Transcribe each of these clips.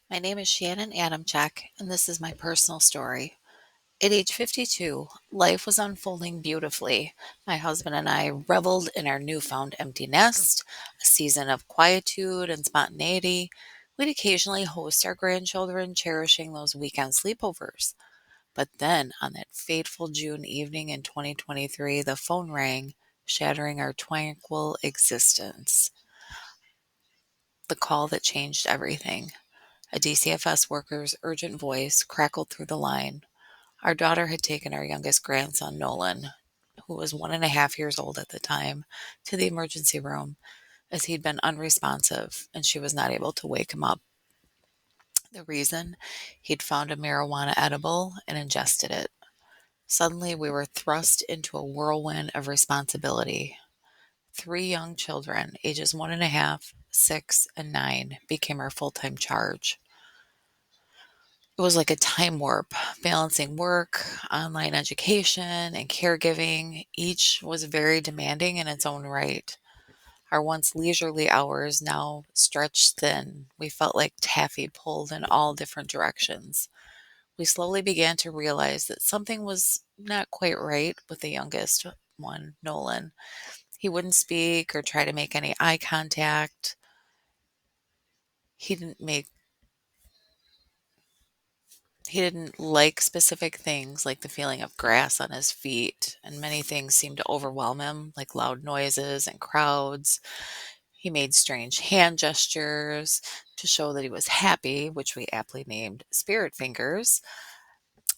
My name is Shannon Adamchek, and this is my personal story. At age 52, life was unfolding beautifully. My husband and I reveled in our newfound empty nest, a season of quietude and spontaneity. We'd occasionally host our grandchildren, cherishing those weekend sleepovers. But then, on that fateful June evening in 2023, the phone rang, shattering our tranquil existence. The call that changed everything. A DCFS worker's urgent voice crackled through the line. Our daughter had taken our youngest grandson, Nolan, who was 1.5 years old at the time, to the emergency room as he'd been unresponsive and she was not able to wake him up. The reason? He'd found a marijuana edible and ingested it. Suddenly, we were thrust into a whirlwind of responsibility. 3 young children, ages 1.5, 6, and 9, became our full time charge. It was like a time warp, balancing work, online education, and caregiving. Each was very demanding in its own right. Our once leisurely hours now stretched thin. We felt like taffy pulled in all different directions. We slowly began to realize that something was not quite right with the youngest one, Nolan. He wouldn't speak or try to make any eye contact. He didn't make He didn't like specific things, like the feeling of grass on his feet, and many things seemed to overwhelm him, like loud noises and crowds. He made strange hand gestures to show that he was happy, which we aptly named spirit fingers.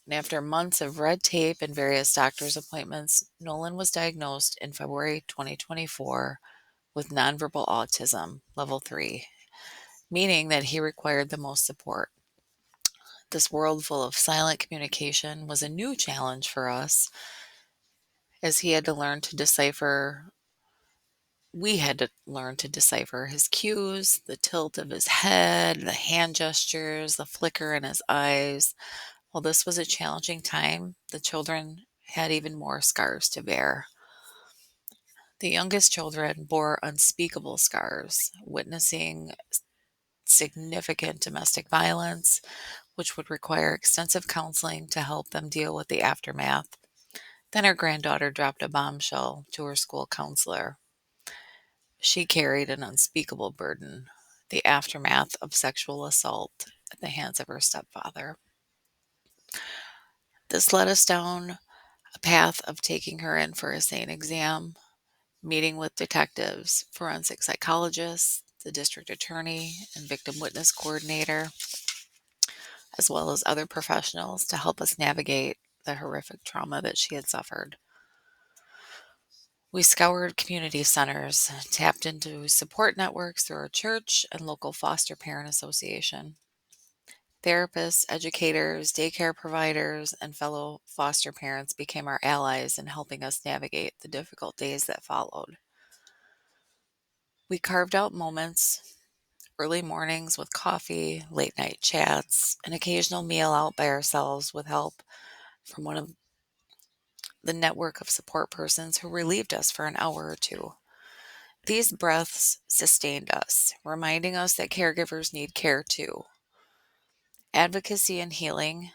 And after months of red tape and various doctor's appointments, Nolan was diagnosed in February 2024 with nonverbal autism, level 3, meaning that he required the most support. This world full of silent communication was a new challenge for us as we had to learn to decipher his cues, the tilt of his head, the hand gestures, the flicker in his eyes. While this was a challenging time, the children had even more scars to bear. The youngest children bore unspeakable scars, witnessing significant domestic violence, which would require extensive counseling to help them deal with the aftermath. Then our granddaughter dropped a bombshell to her school counselor. She carried an unspeakable burden, the aftermath of sexual assault at the hands of her stepfather. This led us down a path of taking her in for a SANE exam, meeting with detectives, forensic psychologists, the district attorney, and victim witness coordinator, as well as other professionals to help us navigate the horrific trauma that she had suffered. We scoured community centers, tapped into support networks through our church and local foster parent association. Therapists, educators, daycare providers, and fellow foster parents became our allies in helping us navigate the difficult days that followed. We carved out moments, early mornings with coffee, late night chats, an occasional meal out by ourselves with help from one of the network of support persons who relieved us for an hour or two. These breaths sustained us, reminding us that caregivers need care too. Advocacy and healing.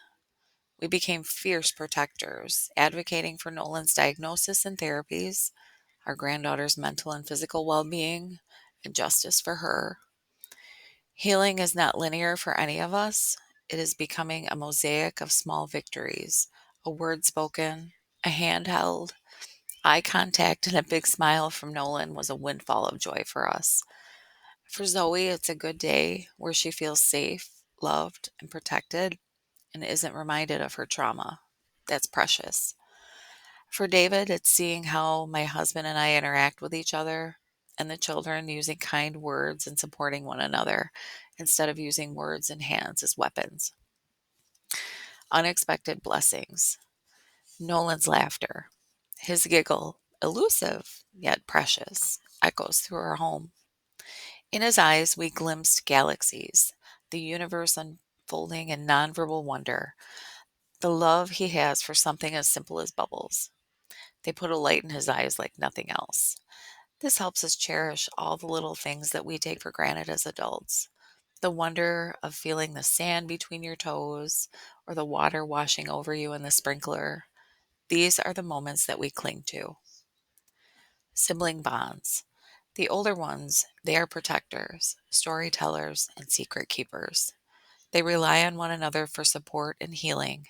We became fierce protectors, advocating for Nolan's diagnosis and therapies, our granddaughter's mental and physical well being, and justice for her. Healing is not linear for any of us. It is becoming a mosaic of small victories, a word spoken, a hand held, eye contact, and a big smile from Nolan was a windfall of joy for us. For Zoe, it's a good day where she feels safe, loved, and protected and isn't reminded of her trauma. That's precious. For David, it's seeing how my husband and I interact with each other and the children using kind words and supporting one another instead of using words and hands as weapons. Unexpected blessings. Nolan's laughter. His giggle, elusive yet precious, echoes through our home. In his eyes, we glimpsed galaxies, the universe unfolding in nonverbal wonder, the love he has for something as simple as bubbles. They put a light in his eyes like nothing else. This helps us cherish all the little things that we take for granted as adults. The wonder of feeling the sand between your toes or the water washing over you in the sprinkler. These are the moments that we cling to. Sibling bonds. The older ones, they are protectors, storytellers, and secret keepers. They rely on one another for support and healing,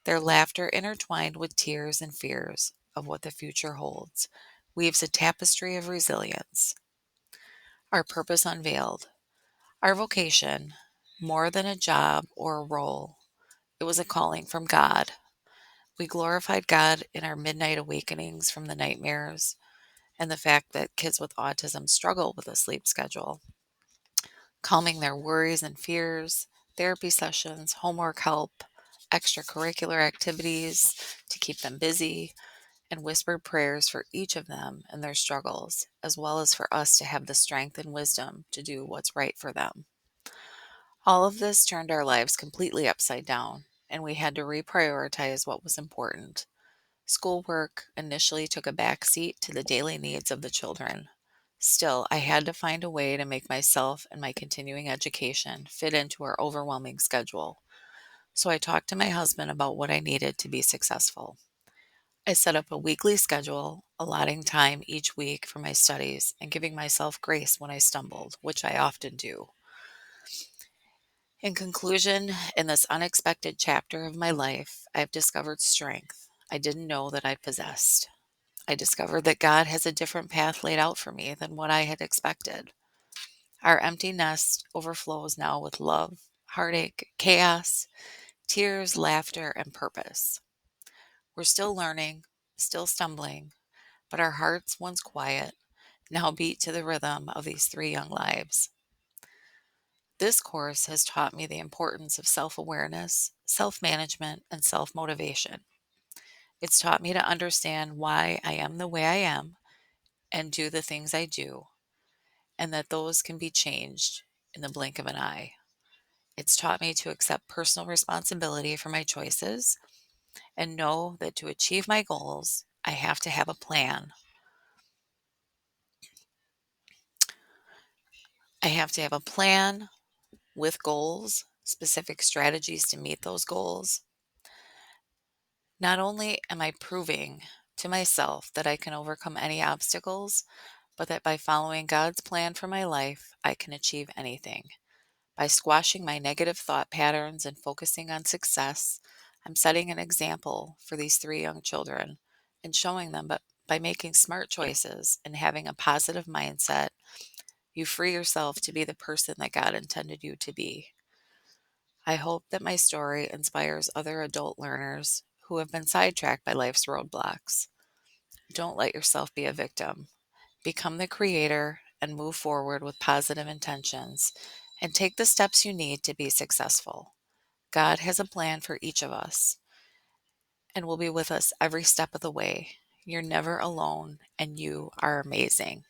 their laughter intertwined with tears and fears of what the future holds, weaves a tapestry of resilience. Our purpose unveiled. Our vocation, more than a job or a role, it was a calling from God. We glorified God in our midnight awakenings from the nightmares and the fact that kids with autism struggle with a sleep schedule, calming their worries and fears, therapy sessions, homework help, extracurricular activities to keep them busy, and whispered prayers for each of them and their struggles, as well as for us to have the strength and wisdom to do what's right for them. All of this turned our lives completely upside down, and we had to reprioritize what was important. Schoolwork initially took a back seat to the daily needs of the children. Still, I had to find a way to make myself and my continuing education fit into our overwhelming schedule. So I talked to my husband about what I needed to be successful. I set up a weekly schedule, allotting time each week for my studies and giving myself grace when I stumbled, which I often do. In conclusion, in this unexpected chapter of my life, I've discovered strength I didn't know that I possessed. I discovered that God has a different path laid out for me than what I had expected. Our empty nest overflows now with love, heartache, chaos, tears, laughter, and purpose. We're still learning, still stumbling, but our hearts, once quiet, now beat to the rhythm of these three young lives. This course has taught me the importance of self awareness, self management, and self motivation. It's taught me to understand why I am the way I am and do the things I do, and that those can be changed in the blink of an eye. It's taught me to accept personal responsibility for my choices and know that to achieve my goals, I have to have a plan. I have to have a plan with goals, specific strategies to meet those goals. Not only am I proving to myself that I can overcome any obstacles, but that by following God's plan for my life, I can achieve anything. By squashing my negative thought patterns and focusing on success, I'm setting an example for these three young children and showing them that by making smart choices and having a positive mindset, you free yourself to be the person that God intended you to be. I hope that my story inspires other adult learners who have been sidetracked by life's roadblocks. Don't let yourself be a victim. Become the creator and move forward with positive intentions and take the steps you need to be successful. God has a plan for each of us and will be with us every step of the way. You're never alone and you are amazing.